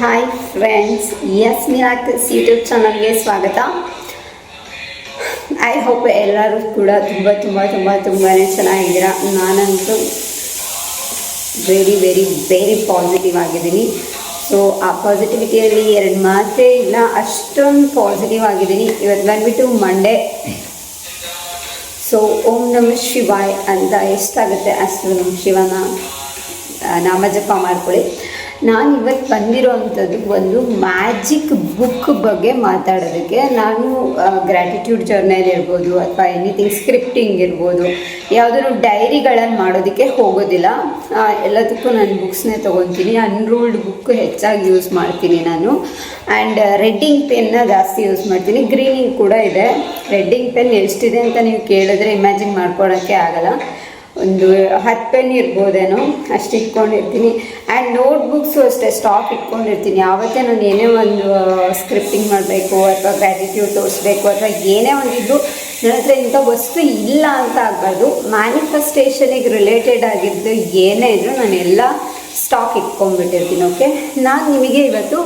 Hi friends, S miracles YouTube ಚಾನಲ್ಗೆ ಸ್ವಾಗತ. I hope ಎಲ್ಲರೂ ಕೂಡ ತುಂಬಾ ಚೆನ್ನಾಗಿದ್ದೀರಾ. ನಾನಂತೂ ವೆರಿ ಪಾಸಿಟಿವ್ ಆಗಿದ್ದೀನಿ. ಸೊ ಆ ಪಾಸಿಟಿವಿಟಿಯಲ್ಲಿ ಎರಡು ಮಾತೇ ಇಲ್ಲ, ಅಷ್ಟೊಂದು ಪಾಸಿಟಿವ್ ಆಗಿದ್ದೀನಿ. ಇವತ್ತು ಬಂದುಬಿಟ್ಟು ಮಂಡೇ. ಸೊ ಓಂ ನಮಃ ಶಿವಾಯ್ ಅಂತ ಎಷ್ಟಾಗುತ್ತೆ ಅಷ್ಟು ನಮ್ಮ ಶಿವನ ನಾಮಜಪ ಮಾಡ್ಕೊಳ್ಳಿ. ನಾನು ಇವತ್ತು ಬಂದಿರೋವಂಥದ್ದು ಒಂದು ಮ್ಯಾಜಿಕ್ ಬುಕ್ ಬಗ್ಗೆ ಮಾತಾಡೋದಕ್ಕೆ. ನಾನು ಗ್ರ್ಯಾಟಿಟ್ಯೂಡ್ ಜರ್ನಲ್ ಇರ್ಬೋದು ಅಥವಾ ಎನಿಥಿಂಗ್ ಸ್ಕ್ರಿಪ್ಟಿಂಗ್ ಇರ್ಬೋದು, ಯಾವುದಾದ್ರು ಡೈರಿಗಳನ್ನು ಮಾಡೋದಕ್ಕೆ ಹೋಗೋದಿಲ್ಲ. ಎಲ್ಲದಕ್ಕೂ ನಾನು ಬುಕ್ಸ್ನೇ ತೊಗೊತೀನಿ. ಅನ್ರೂಲ್ಡ್ ಬುಕ್ ಹೆಚ್ಚಾಗಿ ಯೂಸ್ ಮಾಡ್ತೀನಿ ನಾನು. ಆ್ಯಂಡ್ ರೆಡ್ಡಿಂಗ್ ಪೆನ್ನ ಜಾಸ್ತಿ ಯೂಸ್ ಮಾಡ್ತೀನಿ. ಗ್ರೀನಿಂಗ್ ಕೂಡ ಇದೆ. ರೆಡ್ಡಿಂಗ್ ಪೆನ್ ಎಷ್ಟಿದೆ ಅಂತ ನೀವು ಕೇಳಿದ್ರೆ ಇಮ್ಯಾಜಿನ್ ಮಾಡ್ಕೊಳ್ಳೋಕ್ಕೆ ಆಗಲ್ಲ. ಒಂದು 10 ಪೆನ್ ಇರ್ಬೋದೇನೋ ಅಷ್ಟು ಇಟ್ಕೊಂಡಿರ್ತೀನಿ. ಆ್ಯಂಡ್ ನೋಟ್ಬುಕ್ಸು ಅಷ್ಟೇ ಸ್ಟಾಕ್ ಇಟ್ಕೊಂಡಿರ್ತೀನಿ. ಯಾವತ್ತೇ ನಾನು ಏನೇ ಒಂದು ಸ್ಕ್ರಿಪ್ಟಿಂಗ್ ಮಾಡಬೇಕು ಅಥವಾ ಗ್ರ್ಯಾಟಿಟ್ಯೂಡ್ ತೋರಿಸ್ಬೇಕು ಅಥವಾ ಏನೇ ಒಂದಿದ್ದು ನನ್ನ ಹತ್ರ ಇಂಥ ವಸ್ತು ಇಲ್ಲ ಅಂತ ಆಗಬಾರ್ದು. ಮ್ಯಾನಿಫೆಸ್ಟೇಷನಿಗೆ ರಿಲೇಟೆಡ್ ಆಗಿದ್ದು ಏನೇ ಇದ್ದರೂ ನಾನೆಲ್ಲ ಸ್ಟಾಕ್ ಇಟ್ಕೊಂಡ್ಬಿಟ್ಟಿರ್ತೀನಿ. ಓಕೆ, ನಾನು ನಿಮಗೆ ಇವತ್ತು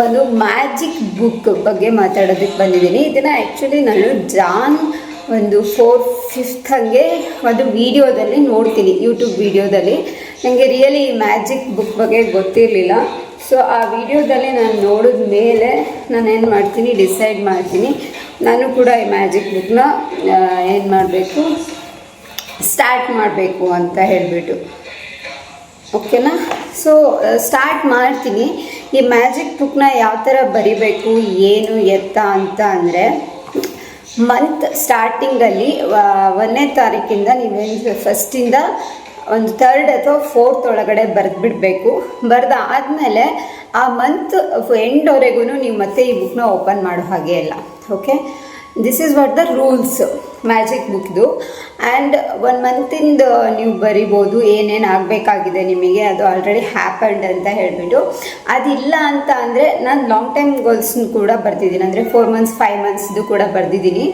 ಒಂದು ಮ್ಯಾಜಿಕ್ ಬುಕ್ ಬಗ್ಗೆ ಮಾತಾಡೋದಕ್ಕೆ ಬಂದಿದ್ದೀನಿ. ಇದನ್ನು ಆ್ಯಕ್ಚುಲಿ ನಾನು ಜಾನ್ ಒಂದು 4th 5th ಹಂಗೆ ಒಂದು ವೀಡಿಯೋದಲ್ಲಿ ನೋಡ್ತೀನಿ, ಯೂಟ್ಯೂಬ್ ವೀಡಿಯೋದಲ್ಲಿ. ನನಗೆ ರಿಯಲಿ ಮ್ಯಾಜಿಕ್ ಬುಕ್ ಬಗ್ಗೆ ಗೊತ್ತಿರಲಿಲ್ಲ. ಸೊ ಆ ವಿಡಿಯೋದಲ್ಲಿ ನಾನು ನೋಡಿದ ಮೇಲೆ ನಾನೇನು ಮಾಡ್ತೀನಿ, ಡಿಸೈಡ್ ಮಾಡ್ತೀನಿ ನಾನು ಕೂಡ ಈ ಮ್ಯಾಜಿಕ್ ಬುಕ್ನ ಏನು ಮಾಡಬೇಕು, ಸ್ಟಾರ್ಟ್ ಮಾಡಬೇಕು ಅಂತ ಹೇಳಿಬಿಟ್ಟು. ಓಕೆನಾ? ಸೊ ಸ್ಟಾರ್ಟ್ ಮಾಡ್ತೀನಿ. ಈ ಮ್ಯಾಜಿಕ್ ಬುಕ್ನ ಯಾವ ಥರ ಬರಿಬೇಕು, ಏನು ಎತ್ತ ಅಂತ ಅಂದರೆ, ಮಂತ್ ಸ್ಟಾರ್ಟಿಂಗಲ್ಲಿ 1ನೇ ತಾರೀಕಿಂದ ನೀವೇನು ಫಸ್ಟಿಂದ ಒಂದು 3rd ಅಥವಾ 4th ಒಳಗಡೆ ಬರೆದ್ಬಿಡಬೇಕು. ಬರೆದಾದಮೇಲೆ ಆ ಮಂತ್ ಎಂಡ್ವರೆಗೂ ನೀವು ಮತ್ತೆ ಈ ಬುಕ್ನ ಓಪನ್ ಮಾಡೋ ಹಾಗೆ ಇಲ್ಲ. Okay, this is what the rules magic ಬುಕ್ದು. ಆ್ಯಂಡ್ 1 ಮಂತಿಂದ ನೀವು ಬರಿಬೋದು ಏನೇನು ಆಗಬೇಕಾಗಿದೆ ನಿಮಗೆ, ಅದು ಆಲ್ರೆಡಿ ಹ್ಯಾಪನ್ಡ್ ಅಂತ ಹೇಳಿಬಿಟ್ಟು. ಅದಿಲ್ಲ ಅಂತ ಅಂದರೆ ನಾನು ಲಾಂಗ್ ಟೈಮ್ ಗೋಲ್ಸ್ನು ಕೂಡ ಬರ್ತಿದ್ದೀನಿ. ಅಂದರೆ 4 ಮಂತ್ಸ್ 5 ಮಂತ್ಸ್ದು ಕೂಡ ಬರೆದಿದ್ದೀನಿ.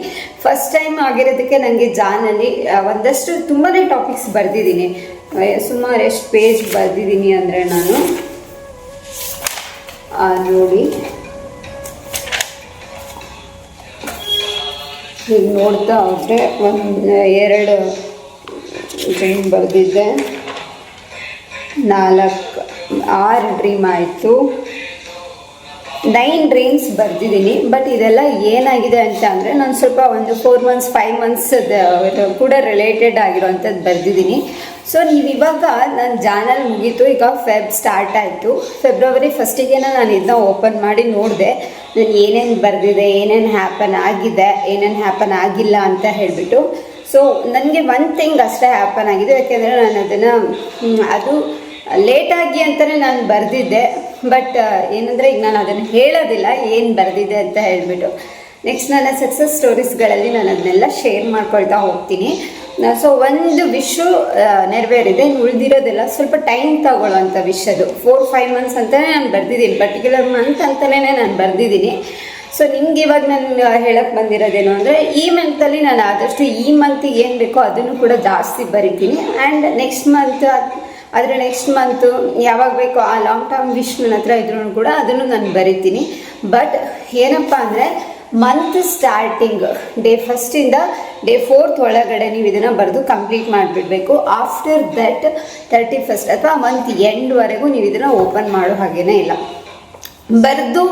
ಫಸ್ಟ್ ಟೈಮ್ ಆಗಿರೋದಕ್ಕೆ ನನಗೆ ಜಾನಲ್ಲಿ ಒಂದಷ್ಟು ತುಂಬಾ ಟಾಪಿಕ್ಸ್ ಬರೆದಿದ್ದೀನಿ. ಸುಮಾರು ಎಷ್ಟು ಪೇಜ್ ಬರೆದಿದ್ದೀನಿ ಅಂದರೆ ನಾನು ನೋಡಿ, ಈಗ ನೋಡ್ತಾ ಹೋದರೆ 2 ಡ್ರೀಮ್ ಬರೆದಿದ್ದೆ, 6 ಡ್ರೀಮ್ ಆಯಿತು, 9 ಡ್ರೀಮ್ಸ್ ಬರೆದಿದ್ದೀನಿ. ಬಟ್ ಇದೆಲ್ಲ ಏನಾಗಿದೆ ಅಂತ ಅಂದರೆ ನಾನು ಸ್ವಲ್ಪ ಒಂದು 4 ಮಂತ್ಸ್ 5 ಮಂತ್ಸ್ ಕೂಡ ರಿಲೇಟೆಡ್ ಆಗಿರೋವಂಥದ್ದು ಬರೆದಿದ್ದೀನಿ. ಸೊ ನೀವು ಇವಾಗ ನನ್ನ ಚಾನಲ್ ಮುಗೀತು, ಈಗ ಫೆಬ್ ಸ್ಟಾರ್ಟ್ ಆಯಿತು. ಫೆಬ್ರವರಿ 1ಗೆ ನಾನು ಇದನ್ನ ಓಪನ್ ಮಾಡಿ ನೋಡಿದೆ, ನಾನು ಏನೇನು ಬರೆದಿದೆ, ಏನೇನು ಹ್ಯಾಪನ್ ಆಗಿದೆ, ಏನೇನು ಹ್ಯಾಪನ್ ಆಗಿಲ್ಲ ಅಂತ ಹೇಳಿಬಿಟ್ಟು. ಸೊ ನನಗೆ ಒಂದು ಥಿಂಗ್ ಅಷ್ಟೇ ಹ್ಯಾಪನ್ ಆಗಿದೆ, ಯಾಕೆಂದರೆ ನಾನು ಅದನ್ನು ಅದು ಲೇಟಾಗಿ ಅಂತಲೇ ನಾನು ಬರೆದಿದ್ದೆ. ಬಟ್ ಏನಂದರೆ ಈಗ ನಾನು ಅದನ್ನು ಹೇಳೋದಿಲ್ಲ ಏನು ಬರೆದಿದೆ ಅಂತ ಹೇಳಿಬಿಟ್ಟು. ನೆಕ್ಸ್ಟ್ ನನ್ನ ಸಕ್ಸಸ್ ಸ್ಟೋರೀಸ್ಗಳಲ್ಲಿ ನಾನು ಅದನ್ನೆಲ್ಲ ಶೇರ್ ಮಾಡ್ಕೊಳ್ತಾ ಹೋಗ್ತೀನಿ. ಸೊ ಒಂದು ವಿಷು ನೆರವೇರಿದೆ, ಉಳಿದಿರೋದೆಲ್ಲ ಸ್ವಲ್ಪ ಟೈಮ್ ತಗೊಳ್ಳುವಂಥ ವಿಷಯದು. 4-5 ಮಂತ್ಸ್ ಅಂತಲೇ ನಾನು ಬರೆದಿದ್ದೀನಿ, ಪರ್ಟಿಕ್ಯುಲರ್ ಮಂತ್ ಅಂತಲೇ ನಾನು ಬರೆದಿದ್ದೀನಿ. ಸೊ ನಿಮ್ಗೆ ಇವಾಗ ನಾನು ಹೇಳಕ್ಕೆ ಬಂದಿರೋದೇನು ಅಂದರೆ, ಈ ಮಂತಲ್ಲಿ ನಾನು ಆದಷ್ಟು ಈ ಮಂತಿಗೆ ಏನು ಬೇಕೋ ಅದನ್ನು ಕೂಡ ಜಾಸ್ತಿ ಬರಿತೀನಿ. ಆ್ಯಂಡ್ ನೆಕ್ಸ್ಟ್ ಮಂತು ಯಾವಾಗ ಬೇಕೋ ಆ ಲಾಂಗ್ ಟರ್ಮ್ ವಿಶ್ ನನ್ನ ಹತ್ರ ಇದ್ರೂ ಕೂಡ ಅದನ್ನು ನಾನು ಬರಿತೀನಿ. ಬಟ್ ಏನಪ್ಪ ಅಂದರೆ, ಮಂತ್ ಸ್ಟಾರ್ಟಿಂಗ್ ಡೇ 1ಇಂದ ಡೇ 4th ಒಳಗಡೆ ನೀವು ಇದನ್ನು ಬರೆದು ಕಂಪ್ಲೀಟ್ ಮಾಡಿಬಿಡಬೇಕು. ಆಫ್ಟರ್ ದಟ್ 31st ಅಥವಾ ಮಂತ್ ಎಂಡ್ವರೆಗೂ ನೀವು ಇದನ್ನು ಓಪನ್ ಮಾಡೋ ಹಾಗೇ ಇಲ್ಲ. ಬರೆದು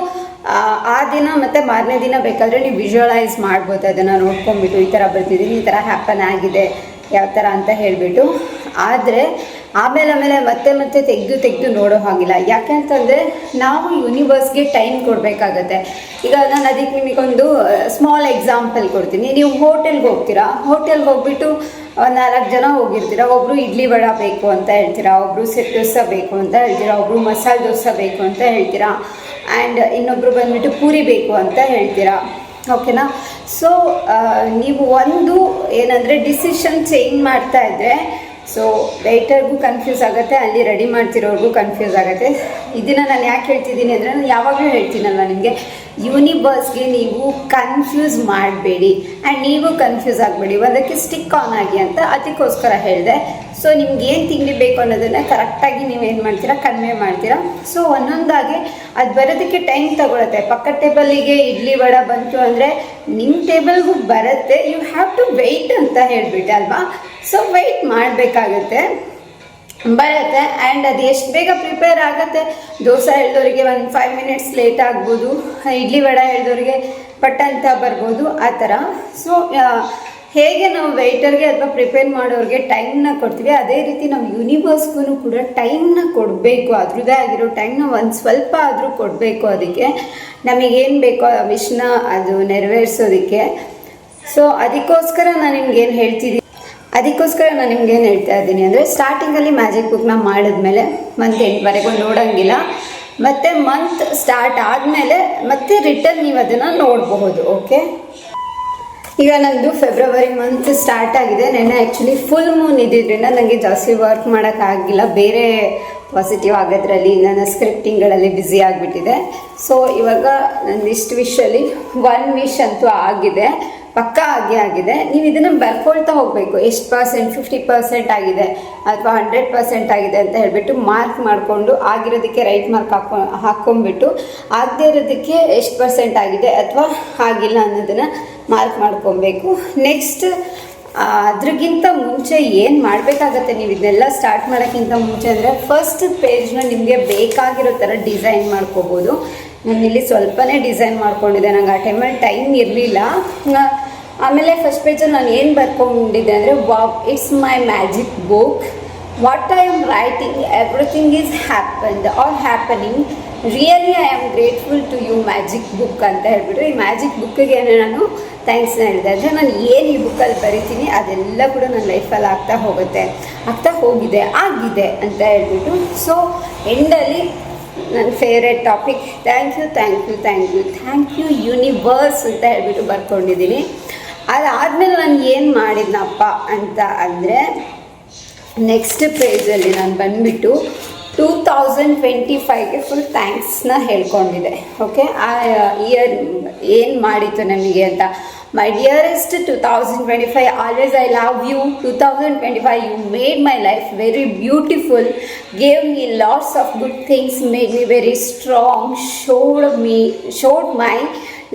ಆ ದಿನ ಮತ್ತು ಮಾರನೇ ದಿನ ಬೇಕಾದರೆ ನೀವು ವಿಜುವಲೈಸ್ ಮಾಡ್ಬೋದು, ಅದನ್ನು ನೋಡ್ಕೊಂಬಿಟ್ಟು ಈ ಥರ ಬರ್ತಿದ್ದೀನಿ, ಈ ಥರ ಹ್ಯಾಪನ್ ಆಗಿದೆ ಯಾವ ಥರ ಅಂತ ಹೇಳಿಬಿಟ್ಟು. ಆದರೆ ಆಮೇಲೆ ಮತ್ತೆ ತೆಗೆದು ನೋಡೋ ಹಾಗಿಲ್ಲ. ಯಾಕೆಂತಂದರೆ ನಾವು ಯೂನಿವರ್ಸ್ಗೆ ಟೈಮ್ ಕೊಡಬೇಕಾಗತ್ತೆ. ಈಗ ನಾನು ಅದಕ್ಕೆ ನಿಮಗೊಂದು ಸ್ಮಾಲ್ ಎಕ್ಸಾಂಪಲ್ ಕೊಡ್ತೀನಿ. ನೀವು ಹೋಟೆಲ್ಗೆ ಹೋಗ್ತೀರಾ, ಹೋಟೆಲ್ಗೆ ಹೋಗ್ಬಿಟ್ಟು 4 ಜನ ಹೋಗಿರ್ತೀರ. ಒಬ್ಬರು ಇಡ್ಲಿ ವಡ ಬೇಕು ಅಂತ ಹೇಳ್ತೀರಾ, ಒಬ್ಬರು ಸೆಟ್ ದೋಸೆ ಬೇಕು ಅಂತ ಹೇಳ್ತೀರಾ, ಒಬ್ಬರು ಮಸಾಲೆ ದೋಸೆ ಬೇಕು ಅಂತ ಹೇಳ್ತೀರಾ, ಆ್ಯಂಡ್ ಇನ್ನೊಬ್ಬರು ಬಂದುಬಿಟ್ಟು ಪೂರಿ ಬೇಕು ಅಂತ ಹೇಳ್ತೀರಾ. ಓಕೆನಾ? ಸೊ ನೀವು ಒಂದು ಏನಂದರೆ ಡಿಸಿಷನ್ ಚೇಂಜ್ ಮಾಡ್ತಾ ಇದ್ದರೆ ಸೊ ವೇಟರ್ಗೂ ಕನ್ಫ್ಯೂಸ್ ಆಗುತ್ತೆ, ಅಲ್ಲಿ ರೆಡಿ ಮಾಡ್ತಿರೋರ್ಗೂ ಕನ್ಫ್ಯೂಸ್ ಆಗುತ್ತೆ. ಇದನ್ನು ನಾನು ಯಾಕೆ ಹೇಳ್ತಿದ್ದೀನಿ ಅಂದರೆ, ನಾನು ಯಾವಾಗಲೂ ಹೇಳ್ತೀನಲ್ವ ನಿಮಗೆ, ಯೂನಿವರ್ಸ್ಗೆ ನೀವು ಕನ್ಫ್ಯೂಸ್ ಮಾಡಬೇಡಿ ಆ್ಯಂಡ್ ನೀವು ಕನ್ಫ್ಯೂಸ್ ಆಗಬೇಡಿ, ಅದಕ್ಕೆ ಸ್ಟಿಕ್ ಆನ್ ಆಗಿ ಅಂತ ಅದಕ್ಕೋಸ್ಕರ ಹೇಳಿದೆ. ಸೊ ನಿಮ್ಗೆ ಏನು ತಿಂಡಿ ಬೇಕು ಅನ್ನೋದನ್ನು ಕರೆಕ್ಟಾಗಿ ನೀವೇನು ಮಾಡ್ತೀರಾ ಕಡಿಮೆ ಮಾಡ್ತೀರಾ. ಸೊ ಒಂದೊಂದಾಗಿ ಅದು ಬರೋದಕ್ಕೆ ಟೈಮ್ ತಗೊಳುತ್ತೆ. ಪಕ್ಕದ ಟೇಬಲಿಗೆ ಇಡ್ಲಿ ವಡೆ ಬಂತು ಅಂದರೆ ನಿಮ್ಮ ಟೇಬಲ್ಗೂ ಬರುತ್ತೆ, ಯು ಹ್ಯಾವ್ ಟು ವೆಯ್ಟ್ ಅಂತ ಹೇಳಿಬಿಟ್ಟೆ ಅಲ್ವಾ. ಸೊ ವೆಯ್ಟ್ ಮಾಡಬೇಕಾಗತ್ತೆ, ಬರುತ್ತೆ. ಆ್ಯಂಡ್ ಅದು ಎಷ್ಟು ಬೇಗ ಪ್ರಿಪೇರ್ ಆಗುತ್ತೆ, ದೋಸೆ ಹೇಳಿದವರಿಗೆ ಒಂದು 5 ಮಿನಿಟ್ಸ್ ಲೇಟ್ ಆಗ್ಬೋದು, ಇಡ್ಲಿ ವಡೆ ಹೇಳಿದವರಿಗೆ ಪಟ್ಟ ಅಂತ ಬರ್ಬೋದು, ಆ ಥರ. ಸೊ ಹೇಗೆ ನಾವು ವೆಯ್ಟರ್ಗೆ ಅಥವಾ ಪ್ರಿಪೇರ್ ಮಾಡೋರಿಗೆ ಟೈಮ್ನ ಕೊಡ್ತೀವಿ, ಅದೇ ರೀತಿ ನಾವು ಯೂನಿವರ್ಸ್ಗೂ ಕೂಡ ಟೈಮ್ನ ಕೊಡಬೇಕು. ಅದ್ರದ್ದೇ ಆಗಿರೋ ಟೈಮ್ನ ಒಂದು ಸ್ವಲ್ಪ ಆದರೂ ಕೊಡಬೇಕು. ಅದಕ್ಕೆ ನಮಗೇನು ಬೇಕೋ ಆ ವಿಷ್ನ ಅದು ನೆರವೇರಿಸೋದಕ್ಕೆ. ಸೊ ಅದಕ್ಕೋಸ್ಕರ ನಾನು ನಿಮ್ಗೇನು ಹೇಳ್ತಿದ್ದೀನಿ, ಹೇಳ್ತಾ ಇದ್ದೀನಿ ಅಂದರೆ ಸ್ಟಾರ್ಟಿಂಗಲ್ಲಿ ಮ್ಯಾಜಿಕ್ ಬುಕ್ನ ಮಾಡಿದ್ಮೇಲೆ ಮಂತ್ ಎಂಡ್ವರೆಗೂ ನೋಡೋಂಗಿಲ್ಲ, ಮತ್ತು ಮಂತ್ ಸ್ಟಾರ್ಟ್ ಆದಮೇಲೆ ಮತ್ತೆ ರಿಟರ್ನ್ ನೀವು ಅದನ್ನು ನೋಡಬಹುದು. ಓಕೆ, ಈಗ ನಂದು ಫೆಬ್ರವರಿ ಮಂತ್ ಸ್ಟಾರ್ಟ್ ಆಗಿದೆ. ನೆನ್ನೆ ಆ್ಯಕ್ಚುಲಿ ಫುಲ್ ಮೂನ್ ಇದ್ದಿದ್ದರಿಂದ ನನಗೆ ಜಾಸ್ತಿ ವರ್ಕ್ ಮಾಡೋಕ್ಕಾಗಿಲ್ಲ, ಬೇರೆ ಪಾಸಿಟಿವ್ ಆಗೋದ್ರಲ್ಲಿ ನನ್ನ ಸ್ಕ್ರಿಪ್ಟಿಂಗ್ಗಳಲ್ಲಿ ಬ್ಯುಸಿ ಆಗಿಬಿಟ್ಟಿದೆ. ಸೊ ಇವಾಗ ನಂದಿಷ್ಟು ವಿಷಲ್ಲಿ 1 ವಿಶ್ ಅಂತೂ ಆಗಿದೆ, ಪಕ್ಕಾ ಆಗಿದೆ. ನೀವು ಇದನ್ನು ಬರ್ಕೊಳ್ತಾ ಹೋಗಬೇಕು. ಎಷ್ಟು ಪರ್ಸೆಂಟ್, 50% ಆಗಿದೆ ಅಥವಾ 100% ಆಗಿದೆ ಅಂತ ಹೇಳ್ಬಿಟ್ಟು ಮಾರ್ಕ್ ಮಾಡಿಕೊಂಡು, ಆಗಿರೋದಕ್ಕೆ ರೈಟ್ ಮಾರ್ಕ್ ಹಾಕ್ಕೊಂಡ್ಬಿಟ್ಟು, ಆಗದೇ ಇರೋದಕ್ಕೆ ಎಷ್ಟು % ಆಗಿದೆ ಅಥವಾ ಆಗಿಲ್ಲ ಅನ್ನೋದನ್ನು ಮಾರ್ಕ್ ಮಾಡ್ಕೊಬೇಕು. ನೆಕ್ಸ್ಟ್ ಅದ್ರಿಗಿಂತ ಮುಂಚೆ ಏನು ಮಾಡಬೇಕಾಗತ್ತೆ, ನೀವು ಇದನ್ನೆಲ್ಲ ಸ್ಟಾರ್ಟ್ ಮಾಡೋಕ್ಕಿಂತ ಮುಂಚೆ ಅಂದರೆ ಫಸ್ಟ್ ಪೇಜ್ನ ನಿಮಗೆ ಬೇಕಾಗಿರೋ ಥರ ಡಿಸೈನ್ ಮಾಡ್ಕೋಬೋದು. ನಾನು ಇಲ್ಲಿ ಸ್ವಲ್ಪನೇ ಡಿಸೈನ್ ಮಾಡ್ಕೊಂಡಿದ್ದೆ, ನಂಗೆ ಆ ಟೈಮಲ್ಲಿ ಟೈಮ್ ಇರಲಿಲ್ಲ. ಆಮೇಲೆ ಫಸ್ಟ್ ಪೇಜಲ್ಲಿ ನಾನು ಏನು ಬರ್ಕೊಂಡಿದ್ದೆ ಅಂದರೆ, wow, it's my magic book, what I am writing, everything is happened are happening, really I am grateful to you magic book ಅಂತ ಹೇಳ್ಬಿಟ್ಟು ಈ ಮ್ಯಾಜಿಕ್ ಬುಕ್ಕಿಗೆ ನಾನು ಥ್ಯಾಂಕ್ಸ್ನ ಹೇಳಿದೆ. ಅಂದರೆ ನಾನು ಏನು ಈ ಬುಕ್ಕಲ್ಲಿ ಬರಿತೀನಿ ಅದೆಲ್ಲ ಕೂಡ ನನ್ನ ಲೈಫಲ್ಲಿ ಆಗ್ತಾ ಹೋಗಿದೆ ಅಂತ ಹೇಳ್ಬಿಟ್ಟು. ಸೊ ಎಂಡಲ್ಲಿ ನನ್ನ favourite topic thank you universe ಅಂತ ಹೇಳ್ಬಿಟ್ಟು ಬರ್ಕೊಂಡಿದ್ದೀನಿ. ಅದಾದಮೇಲೆ ನಾನು ಏನು ಮಾಡಿದ್ನಪ್ಪ ಅಂತ ಅಂದರೆ, ನೆಕ್ಸ್ಟ್ ಪೇಜಲ್ಲಿ ನಾನು ಬಂದುಬಿಟ್ಟು 2025ಗೆ ಫುಲ್ ಥ್ಯಾಂಕ್ಸ್ನ ಹೇಳ್ಕೊಂಡಿದ್ದೆ. ಓಕೆ, ಆ ಇಯರ್ ಏನು ಮಾಡಿತ್ತು ನಮಗೆ ಅಂತ. My dearest 2025, always I love you. 2025 you made my life very beautiful, gave me lots of good things, made me very strong, showed my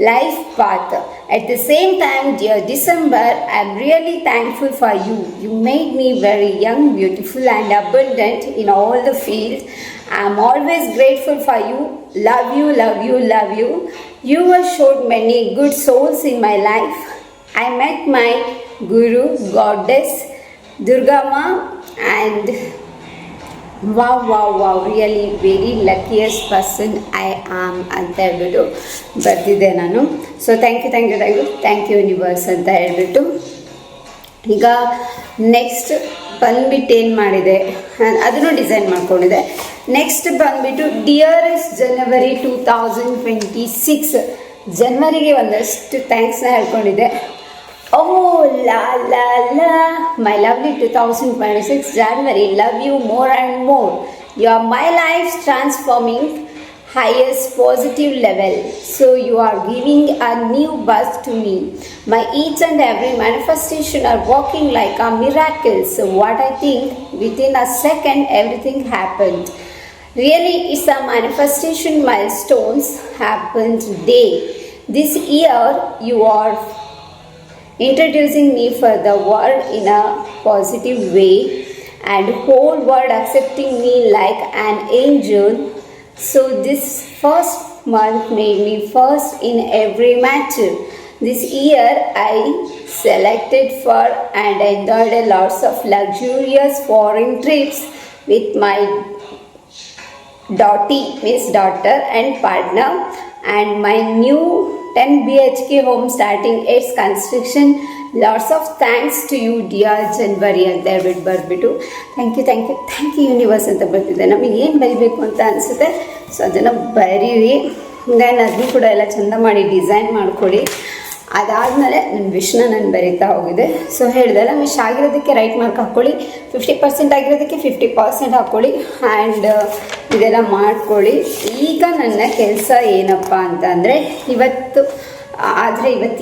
life path. At the same time, dear December, I am really thankful for you. You made me very young, beautiful and abundant in all the fields. I am always grateful for you. Love you. You have showed many good souls in my life. I met my guru, goddess, Durgama, and wow, really very luckiest person I am ಅಂತ ಹೇಳ್ಬಿಟ್ಟು ಬರ್ತಿದ್ದೆ ನಾನು. So thank you universe ಅಂತ ಹೇಳ್ಬಿಟ್ಟು. ಈಗ next ಬಂದ್ಬಿಟ್ಟು ಏನು ಮಾಡಿದೆ ಅದನ್ನು ಡಿಸೈನ್ ಮಾಡ್ಕೊಂಡಿದ್ದೆ. ನೆಕ್ಸ್ಟ್ ಬಂದ್ಬಿಟ್ಟು ಡಿಯರೆಸ್ಟ್ ಜನವರಿ 2026, ಜನವರಿಗೆ ಒಂದಷ್ಟು ಥ್ಯಾಂಕ್ಸ್ನ ಹೇಳ್ಕೊಂಡಿದ್ದೆ. Oh la la la, my lovely 2026 January, love you more and more. You are my life's transforming highest positive level. So you are giving a new buzz to me. My each and every manifestation are working like a miracle. So what I think, within a second everything happened. Really, it's a manifestation milestones happened today. This year you are introducing me for the world in a positive way, and whole world accepting me like an angel. So this first month made me first in every matter. This year I selected for and enjoyed a lots of luxurious foreign trips with my daughter and partner, and my new 10 BHK home starting its construction. Lots of thanks to you dear January ಅಂತ ಹೇಳ್ಬಿಟ್ಟು ಬರ್ಬಿಟ್ಟು thank you universe ಅಂತ ಬರ್ತಿದ್ದೆ. ನಮಗೆ ಏನು ಬರಿಬೇಕು ಅಂತ ಅನಿಸುತ್ತೆ so ಅದನ್ನು ಬರೀರಿ. ದೆನ್ ಅದನ್ನು ಕೂಡ ಎಲ್ಲ ಚೆಂದ ಮಾಡಿ ಡಿಸೈನ್ ಮಾಡ್ಕೊಳ್ಳಿ. ಅದಾದಮೇಲೆ ನನ್ನ ವಿಷ್ನ ನಾನು ಬರೀತಾ ಹೋಗಿದೆ. ಸೊ ಹೇಳಿದೆಲ್ಲ ವಿಶ್ ಆಗಿರೋದಕ್ಕೆ ರೈಟ್ ಮಾರ್ಕ್ ಹಾಕ್ಕೊಳ್ಳಿ, 50% ಆಗಿರೋದಕ್ಕೆ 50% ಹಾಕ್ಕೊಳ್ಳಿ, ಆ್ಯಂಡ್ ಇದೆಲ್ಲ ಮಾಡ್ಕೊಳ್ಳಿ. ಈಗ ನನ್ನ ಕೆಲಸ ಏನಪ್ಪ ಅಂತ ಅಂದರೆ, ಇವತ್ತು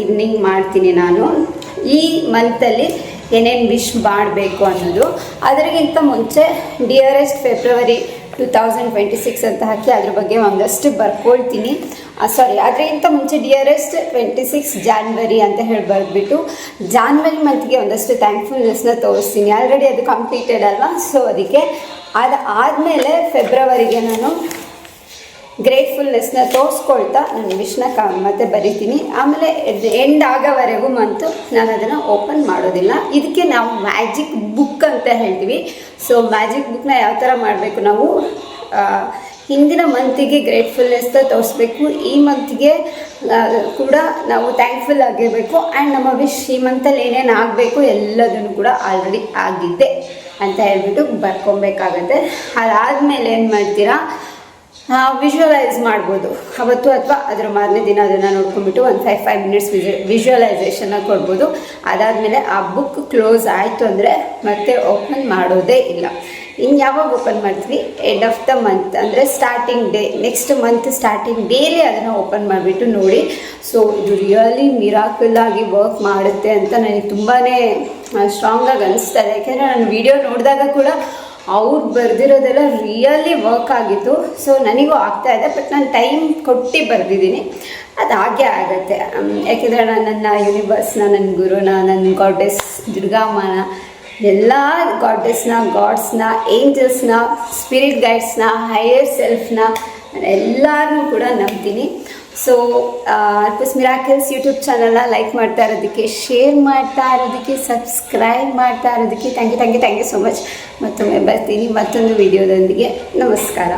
ಈವ್ನಿಂಗ್ ಮಾಡ್ತೀನಿ ನಾನು. ಈ ಮಂತಲ್ಲಿ ಏನೇನು ವಿಶ್ ಮಾಡಬೇಕು ಅನ್ನೋದು. ಅದರಿಗಿಂತ ಮುಂಚೆ ಡಿಯರೆಸ್ಟ್ ಫೆಬ್ರವರಿ 2026 ಅಂತ ಹಾಕಿ ಅದ್ರ ಬಗ್ಗೆ ಒಂದಷ್ಟು ಬರ್ಕೊಳ್ತೀನಿ. ಅದಕ್ಕಿಂತ ಮುಂಚೆ ಡಿಯರೆಸ್ಟ್ 26 ಜಾನ್ವರಿ ಅಂತ ಹೇಳಿ ಬರೆದ್ಬಿಟ್ಟು ಜಾನ್ವರಿ ಮಂತ್ಗೆ ಒಂದಷ್ಟು ಥ್ಯಾಂಕ್ಫುಲ್ನೆಸ್ನ ತೋರಿಸ್ತೀನಿ. ಆಲ್ರೆಡಿ ಅದು ಕಂಪ್ಲೀಟೆಡ್ ಅಲ್ವಾ, ಸೊ ಅದಕ್ಕೆ ಆದಮೇಲೆ ಫೆಬ್ರವರಿಗೆ ನಾನು ಗ್ರೇಟ್ಫುಲ್ನೆಸ್ನ ತೋರಿಸ್ಕೊಳ್ತಾ ನನ್ನ ವಿಶ್ನ ಮತ್ತೆ ಬರಿತೀನಿ. ಆಮೇಲೆ ಎಂಡ್ ಆಗೋವರೆಗೂ ಮಂತು ನಾನು ಅದನ್ನು ಓಪನ್ ಮಾಡೋದಿಲ್ಲ. ಇದಕ್ಕೆ ನಾವು ಮ್ಯಾಜಿಕ್ ಬುಕ್ ಅಂತ ಹೇಳ್ತೀವಿ. ಸೊ ಮ್ಯಾಜಿಕ್ ಬುಕ್ನ ಯಾವ ಥರ ಮಾಡಬೇಕು, ನಾವು ಹಿಂದಿನ ಮಂತಿಗೆ ಗ್ರೇಟ್ಫುಲ್ನೆಸ್ನ ತೋರಿಸ್ಬೇಕು, ಈ ಮಂತ್ಗೆ ಕೂಡ ನಾವು ಥ್ಯಾಂಕ್ಫುಲ್ ಆಗಿರಬೇಕು. ಆ್ಯಂಡ್ ನಮ್ಮ ವಿಶ್ ಈ ಮಂತಲ್ಲಿ ಏನೇನು ಆಗಬೇಕು ಎಲ್ಲದನ್ನು ಕೂಡ ಆಲ್ರೆಡಿ ಆಗಿದೆ ಅಂತ ಹೇಳ್ಬಿಟ್ಟು ಬರ್ಕೊಬೇಕಾಗತ್ತೆ. ಅದಾದಮೇಲೆ ಏನು ಮಾಡ್ತೀರಾ, ವಿಜುವಲೈಸ್ ಮಾಡ್ಬೋದು ಅವತ್ತು ಅಥವಾ ಅದರ ಮಾರನೇ ದಿನ ಅದನ್ನು ನೋಡ್ಕೊಂಡ್ಬಿಟ್ಟು ಒಂದು 5 ಮಿನಿಟ್ಸ್ ವಿಜುವಲೈಸೇಷನ್ನ ಕೊಡ್ಬೋದು. ಅದಾದಮೇಲೆ ಆ ಬುಕ್ ಕ್ಲೋಸ್ ಆಯಿತು ಅಂದರೆ ಮತ್ತೆ ಓಪನ್ ಮಾಡೋದೇ ಇಲ್ಲ. ಇನ್ನು ಯಾವಾಗ ಓಪನ್ ಮಾಡ್ತೀವಿ, ಎಂಡ್ ಆಫ್ ದ ಮಂತ್ ಅಂದರೆ starting day, next month starting daily ಅದನ್ನು ಓಪನ್ ಮಾಡಿಬಿಟ್ಟು ನೋಡಿ. ಸೊ ಇದು ರಿಯಲಿ ಮಿರಾಕಲ್ ಆಗಿ ವರ್ಕ್ ಮಾಡುತ್ತೆ ಅಂತ ನನಗೆ ತುಂಬಾ ಸ್ಟ್ರಾಂಗಾಗಿ ಅನಿಸ್ತದೆ. ಯಾಕೆಂದರೆ ನಾನು ವಿಡಿಯೋ ನೋಡಿದಾಗ ಕೂಡ ಅವ್ರು ಬರೆದಿರೋದೆಲ್ಲ ರಿಯಲಿ ವರ್ಕ್ ಆಗಿತ್ತು. ಸೊ ನನಗೂ ಆಗ್ತಾಯಿದೆ, ಬಟ್ ನಾನು ಟೈಮ್ ಕೊಟ್ಟು ಬರೆದಿದ್ದೀನಿ, ಅದು ಹಾಗೆ ಆಗುತ್ತೆ. ಯಾಕೆಂದರೆ ನಾನು ನನ್ನ ಯೂನಿವರ್ಸ್ನ, ನನ್ನ ಗುರುನ, ನನ್ನ ಗಾಡೆಸ್ ದುರ್ಗಾಮ್ಮನ, ಎಲ್ಲ ಗಾಡ್ಸ್ನ, ಏಂಜಲ್ಸ್ನ, ಸ್ಪಿರಿಟ್ ಗೈಡ್ಸ್ನ, ಹೈಯರ್ ಸೆಲ್ಫ್ನ ಎಲ್ಲರನ್ನೂ ಕೂಡ ನಂಬ್ತೀನಿ. ಸೊ ಅಲ್ಪಸ್ ಮಿರಾಕಲ್ಸ್ ಯೂಟ್ಯೂಬ್ ಚಾನಲ್ನ ಲೈಕ್ ಮಾಡ್ತಾ ಇರೋದಕ್ಕೆ, ಶೇರ್ ಮಾಡ್ತಾ ಇರೋದಕ್ಕೆ, ಸಬ್ಸ್ಕ್ರೈಬ್ ಮಾಡ್ತಾ ಇರೋದಕ್ಕೆ ಥ್ಯಾಂಕ್ ಯು ಸೊ ಮಚ್. ಮತ್ತೊಮ್ಮೆ ಬರ್ತೀನಿ ಮತ್ತೊಂದು ವಿಡಿಯೋದೊಂದಿಗೆ. ನಮಸ್ಕಾರ.